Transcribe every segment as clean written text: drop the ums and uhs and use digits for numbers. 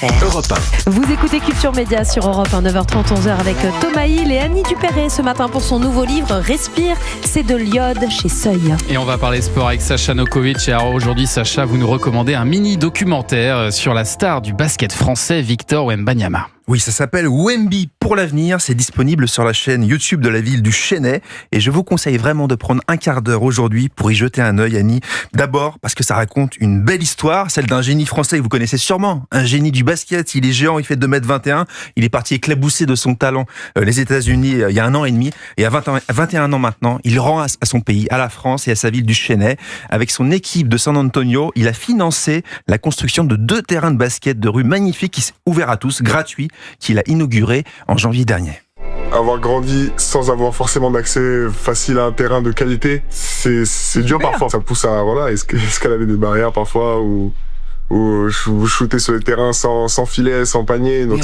Europe 1. Vous écoutez Culture Média sur Europe 1, 9h30, 11h avec Thomas Hill et Annie Dupéré ce matin pour son nouveau livre Respire, c'est de l'iode chez Seuil. Et on va parler sport avec Sacha Nokovic. Et alors aujourd'hui, Sacha, vous nous recommandez un mini documentaire sur la star du basket français, Victor Wembanyama. Oui, ça s'appelle Wemby pour l'avenir. C'est disponible sur la chaîne YouTube de la ville du Chesnay. Et je vous conseille vraiment de prendre un quart d'heure aujourd'hui pour y jeter un œil, Annie. D'abord, parce que ça raconte une belle histoire, celle d'un génie français que vous connaissez sûrement. Un génie du basket. Il est géant, il fait 2m21. Il est parti éclabousser de son talent les États-Unis il y a 1 an et demi. Et à 21 ans maintenant, il rend à son pays, à la France et à sa ville du Chesnay. Avec son équipe de San Antonio, il a financé la construction de 2 terrains de basket de rue magnifiques qui sont ouverts à tous, gratuits, qu'il a inauguré en janvier dernier. Avoir grandi sans avoir forcément d'accès facile à un terrain de qualité, c'est dur parfois. Ça pousse à escalader des barrières parfois ou shooter sur les terrains sans filet, sans panier. Donc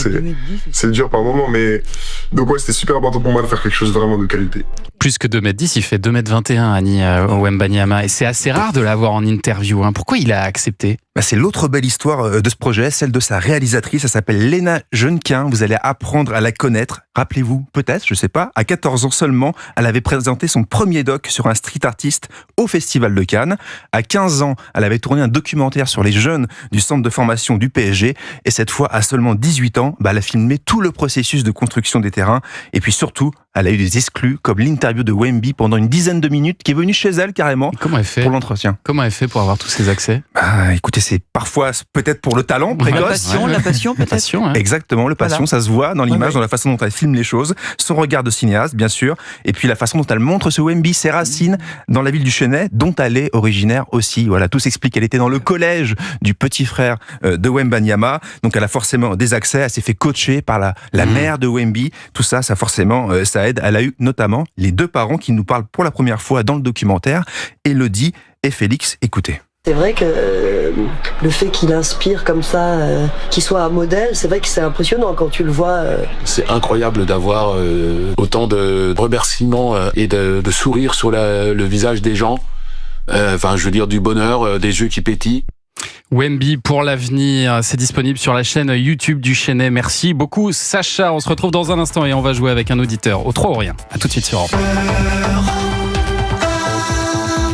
c'est dur par moment. Mais donc ouais, c'était super important pour moi de faire quelque chose vraiment de qualité. Plus que 2m10, il fait 2m21, Annie Wembanyama. Et c'est assez rare de l'avoir en interview. Pourquoi il a accepté ? C'est l'autre belle histoire de ce projet, celle de sa réalisatrice. Elle s'appelle Léna Jeunquin. Vous allez apprendre à la connaître. Rappelez-vous, peut-être, je sais pas, à 14 ans seulement, elle avait présenté son premier doc sur un street artiste au Festival de Cannes. À 15 ans, elle avait tourné un documentaire sur les jeunes du centre de formation du PSG. Et cette fois, à seulement 18 ans, elle a filmé tout le processus de construction des terrains. Et puis surtout, elle a eu des exclus, comme l'interview de Wemby pendant une dizaine de minutes, qui est venue chez elle carrément pour l'entretien. Comment elle fait pour avoir tous ces accès ? Écoutez, c'est parfois peut-être pour le talent précoce. La passion peut-être. Ouais. Exactement, le passion, ça se voit dans l'image, dans la façon dont elle filme les choses, son regard de cinéaste, bien sûr, et puis la façon dont elle montre ce Wemby, ses racines dans la ville du Chesnay, dont elle est originaire aussi. Voilà, tout s'explique. Elle était dans le collège du petit frère de Wembanyama, donc elle a forcément des accès. Elle s'est fait coacher par la mère de Wemby. Tout ça, forcément, ça aide. Elle a eu notamment les 2 parents qui nous parlent pour la première fois dans le documentaire, Elodie et Félix. Écoutez. C'est vrai que le fait qu'il inspire comme ça, qu'il soit un modèle, c'est vrai que c'est impressionnant quand tu le vois. C'est incroyable d'avoir autant de remerciements et de sourires sur le visage des gens. Je veux dire du bonheur, des yeux qui pétillent. Wemby pour l'avenir, c'est disponible sur la chaîne YouTube du Chesnay. Merci beaucoup Sacha, on se retrouve dans un instant et on va jouer avec un auditeur au 3 ou rien. À tout de suite sur Europe.